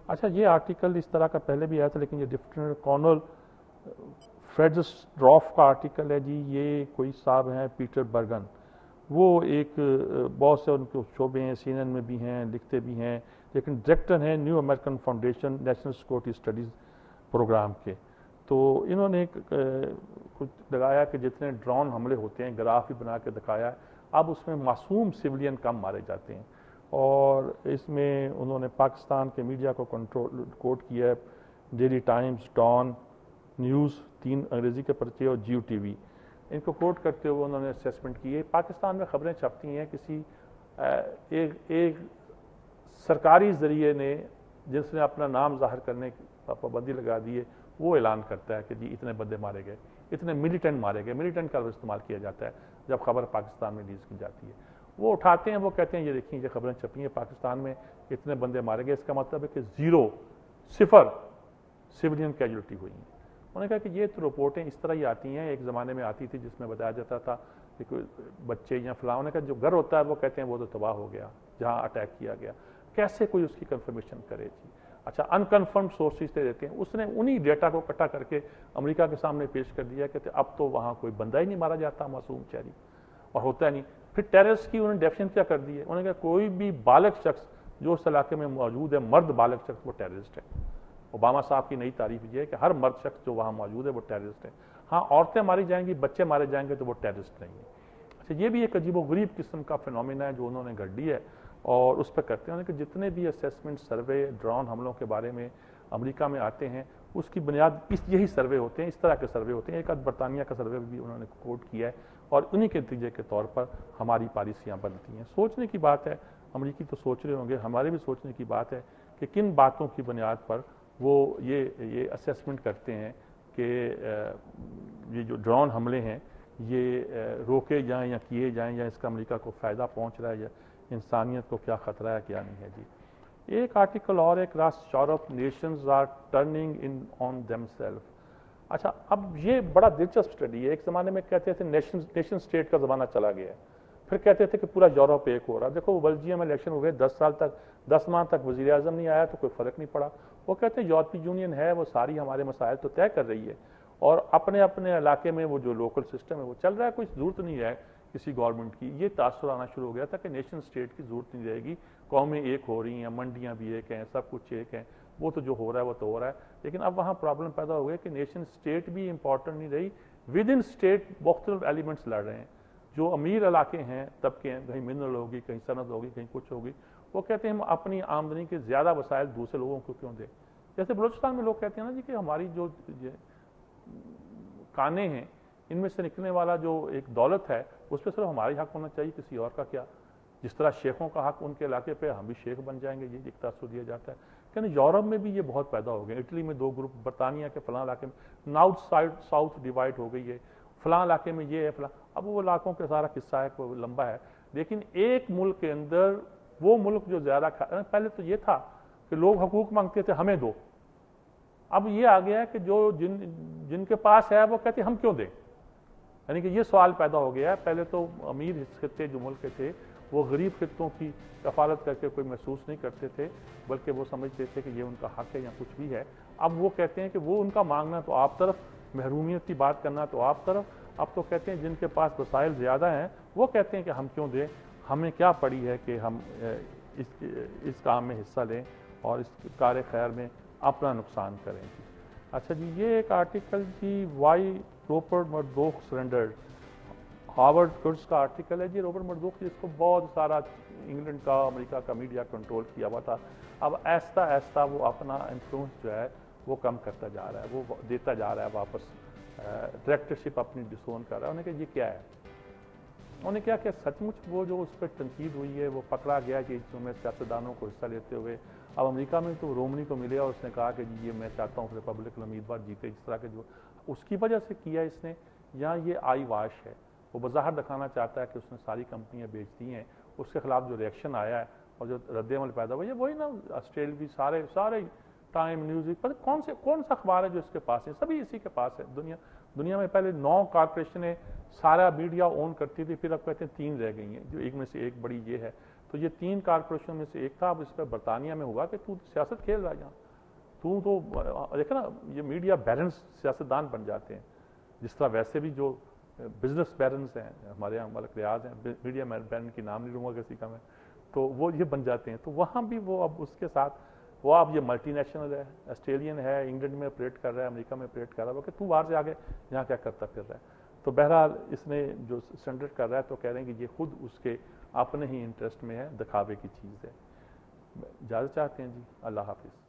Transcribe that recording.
اچھا یہ آرٹیکل اس طرح کا پہلے بھی آیا تھا لیکن یہ ڈفرینٹ کارنل فریڈرسڈورف کا آرٹیکل ہے جی. یہ کوئی صاحب ہیں پیٹر برگن, وہ ایک بہت سے ان کے شعبے ہیں, سی این این میں بھی ہیں, لکھتے بھی ہیں, لیکن ڈائریکٹر ہیں new American foundation national security studies program کے. تو انہوں نے کچھ لگایا کہ جتنے ڈرون حملے ہوتے ہیں گراف بھی بنا کے دکھایا, اب اس میں معصوم سویلین کم مارے جاتے ہیں. اور اس میں انہوں نے پاکستان کے میڈیا کو کوٹ کیا ہے, ڈیلی ٹائمز, ڈان نیوز, 3 انگریزی کے پرچے اور جیو ٹی وی, ان کو کوٹ کرتے ہوئے انہوں نے اسیسمنٹ کی ہے. پاکستان میں خبریں چھپتی ہیں کسی ایک سرکاری ذریعے نے جس نے اپنا نام ظاہر کرنے کی پابندی لگا دی ہے, وہ اعلان کرتا ہے کہ جی اتنے بندے مارے گئے, اتنے ملیٹنٹ مارے گئے. ملیٹنٹ کا استعمال کیا جاتا ہے جب خبر پاکستان میں ریلیز کی جاتی ہے. وہ اٹھاتے ہیں, وہ کہتے ہیں یہ دیکھیں یہ خبریں چھپی ہیں پاکستان میں اتنے بندے مارے گئے, اس کا مطلب ہے کہ 0 سویلین کیجولٹی ہوئی ہیں. انہوں نے کہا کہ یہ تو رپورٹیں اس طرح ہی آتی ہیں, ایک زمانے میں آتی تھی جس میں بتایا جاتا تھا کہ کوئی بچے یا فلاں, انہوں نے کہا جو گھر ہوتا ہے وہ کہتے ہیں وہ تو تباہ ہو گیا جہاں اٹیک کیا گیا, کیسے کوئی اس کی کنفرمیشن کرے جی. اچھا انکنفرمڈ سورسز سے دیتے ہیں, اس نے انہی ڈیٹا کو اکٹھا کر کے امریکہ کے سامنے پیش کر دیا کہ اب تو وہاں کوئی بندہ ہی نہیں مارا جاتا معصوم چہری, اور ہوتا نہیں. پھر ٹیررسٹ کی انہوں نے ڈیفینیشن کیا کر دی ہے, انہوں نے کہا کوئی بھی بالغ شخص جو اس علاقے میں موجود ہے, مرد بالغ شخص, وہ ٹیررسٹ ہے. اوباما صاحب کی نئی تعریف یہ ہے کہ ہر مرد شخص جو وہاں موجود ہے وہ ٹیررسٹ ہے. ہاں عورتیں ماری جائیں گی, بچے مارے جائیں گے تو وہ ٹیررسٹ نہیں ہے. اچھا یہ بھی ایک عجیب و غریب قسم کا فینومینا ہے جو انہوں نے گھڑ لی ہے, اور اس پہ کرتے ہیں کہ جتنے بھی اسیسمنٹ سروے ڈرون حملوں کے بارے میں امریکہ میں آتے ہیں اس کی بنیاد یہی سروے ہوتے ہیں, اس طرح کے سروے ہوتے ہیں. ایک برطانیہ کا سروے بھی انہوں نے کوٹ کیا ہے, اور انہی کے نتیجے کے طور پر ہماری پالیسیاں بنتی ہیں. سوچنے کی بات ہے, امریکی تو سوچ رہے ہوں گے, ہمارے بھی سوچنے کی بات ہے کہ کن باتوں کی بنیاد پر وہ یہ اسیسمنٹ کرتے ہیں کہ یہ جو ڈرون حملے ہیں یہ روکے جائیں یا کیے جائیں, یا اس کا امریکہ کو فائدہ پہنچ رہا ہے, یا انسانیت کو کیا خطرہ ہے کیا نہیں ہے جی. ایک آرٹیکل اور ایک Europe nations are turning in on them self. اچھا اب یہ بڑا دلچسپ اسٹڈی ہے. ایک زمانے میں کہتے تھے نیشن اسٹیٹ کا زمانہ چلا گیا ہے, پھر کہتے تھے کہ پورا یورپ ایک ہو رہا. دیکھو بلجیم میں الیکشن ہو گئے, 10 ماہ تک وزیر اعظم نہیں آیا تو کوئی فرق نہیں پڑا. وہ کہتے ہیں یورپی یونین ہے, وہ ساری ہمارے مسائل تو طے کر رہی ہے, اور اپنے اپنے علاقے میں وہ جو لوکل سسٹم ہے وہ چل رہا ہے, کوئی ضرورت نہیں ہے کسی گورنمنٹ کی. یہ تاثر آنا شروع ہو گیا تھا کہ نیشن اسٹیٹ کی ضرورت نہیں رہے گی, قومیں ایک ہو رہی ہیں, منڈیاں بھی ایک ہیں, سب کچھ ایک ہیں, وہ تو جو ہو رہا ہے وہ تو ہو رہا ہے. لیکن اب وہاں پرابلم پیدا ہو گئی کہ نیشن اسٹیٹ بھی امپورٹنٹ نہیں رہی, ود ان اسٹیٹ مختلف ایلیمنٹس لڑ رہے ہیں. جو امیر علاقے ہیں, طبقے ہیں, کہیں منرل ہوگی, کہیں صنعت ہوگی, کہیں کچھ ہوگی, وہ کہتے ہیں ہم اپنی آمدنی کے زیادہ وسائل دوسرے لوگوں کو کیوں دیں. جیسے بلوچستان میں لوگ کہتے ہیں نا جی کہ ہماری جو کانے ہیں ان میں سے نکلنے والا جو ایک دولت ہے اس پہ صرف ہمارا ہی حق ہونا چاہیے, کسی اور کا کیا. جس طرح شیخوں کا حق ان کے علاقے پہ, ہم بھی شیخ بن جائیں گے, یہ ایک تاثر دیا جاتا ہے. کہ یورپ میں بھی یہ بہت پیدا ہو گئے. اٹلی میں 2 گروپ, برطانیہ کے فلاں علاقے میں نارتھ سائڈ ساؤتھ ڈیوائڈ ہو گئی ہے, فلاں علاقے میں یہ ہے فلاں. اب وہ علاقوں کے سارا قصہ ہے, وہ لمبا ہے, لیکن ایک ملک کے اندر وہ ملک جو زیادہ پہلے تو یہ تھا کہ لوگ حقوق مانگتے تھے ہمیں دو. اب یہ آ گیا ہے کہ جو جن کے پاس ہے وہ کہتے ہیں ہم کیوں دیں. یعنی کہ یہ سوال پیدا ہو گیا ہے. پہلے تو امیر خطے جو ملک کے تھے وہ غریب خطوں کی کفالت کر کے کوئی محسوس نہیں کرتے تھے, بلکہ وہ سمجھتے تھے کہ یہ ان کا حق ہے یا کچھ بھی ہے. اب وہ کہتے ہیں کہ وہ ان کا مانگنا تو آپ طرف, محرومیت کی بات کرنا تو آپ طرف. اب تو کہتے ہیں جن کے پاس وسائل زیادہ ہیں وہ کہتے ہیں کہ ہم کیوں دیں, ہمیں کیا پڑی ہے کہ ہم اس کام میں حصہ لیں اور اس کار خیر میں اپنا نقصان کریں جی. اچھا جی یہ ایک آرٹیکل جی why Rupert Murdoch surrendered, Harvard گڈز کا آرٹیکل ہے جی. روبرٹ مرڈوک جس کو بہت سارا انگلینڈ کا, امریکہ کا میڈیا کنٹرول کیا ہوا تھا, اب آہستہ آہستہ وہ اپنا انفلوئنس جو ہے وہ کم کرتا جا رہا ہے, وہ دیتا جا رہا ہے واپس, ڈائریکٹرشپ اپنی ڈسون کر رہا ہے. انہوں نے کہا یہ کیا ہے, انہوں نے کیا کہ سچ مچ وہ جو اس پہ تنقید ہوئی ہے وہ پکڑا گیا کہ اس میں سیاستدانوں کو حصہ لیتے ہوئے. اب امریکہ میں تو رومنی کو ملے اور اس نے کہا کہ جی یہ میں چاہتا ہوں ریپبلکن امیدوار جیتے, اس طرح کے جو اس کی وجہ سے کیا اس نے, یا یہ آئی واش ہے, وہ بظاہر دکھانا چاہتا ہے کہ اس نے ساری کمپنیاں بیچ دی ہیں. اس کے خلاف جو ریئیکشن آیا ہے اور جو رد عمل پیدا ہوا ہے وہی نا آسٹریلوی سارے ٹائم نیوز, کون سا اخبار ہے جو اس کے پاس ہے, سبھی اسی کے پاس ہے. دنیا میں پہلے 9 کارپوریشنیں سارا میڈیا اون کرتی تھی, پھر اب کہتے ہیں 3 رہ گئی ہیں, جو ایک میں سے ایک بڑی یہ ہے. تو یہ 3 کارپوریشن میں سے ایک تھا. اب اس پہ برطانیہ میں ہوا کہ تو سیاست کھیل رہا ہے یہاں, تو دیکھا نا یہ میڈیا بیرنس سیاستدان بن جاتے ہیں, جس طرح ویسے بھی جو بزنس بیرنس ہیں ہمارے یہاں ملک ریاض ہیں, میڈیا بیرن کی نام نہیں لوں گا کسی کا میں, تو وہ یہ بن جاتے ہیں. تو وہاں بھی وہ اب اس کے ساتھ وہ اب یہ ملٹی نیشنل ہے, آسٹریلین ہے, انگلینڈ میں آپریٹ کر رہا ہے, امریکہ میں آپریٹ کر رہا ہے, کہ تو باہر سے آگے یہاں کیا کرتا پھر رہا ہے. تو بہرحال اس نے جو سٹینڈرڈ کر رہا ہے تو کہہ رہے ہیں کہ یہ خود اس کے اپنے ہی انٹرسٹ میں ہے, دکھاوے کی چیز ہے. اجازت چاہتے ہیں جی, اللہ حافظ.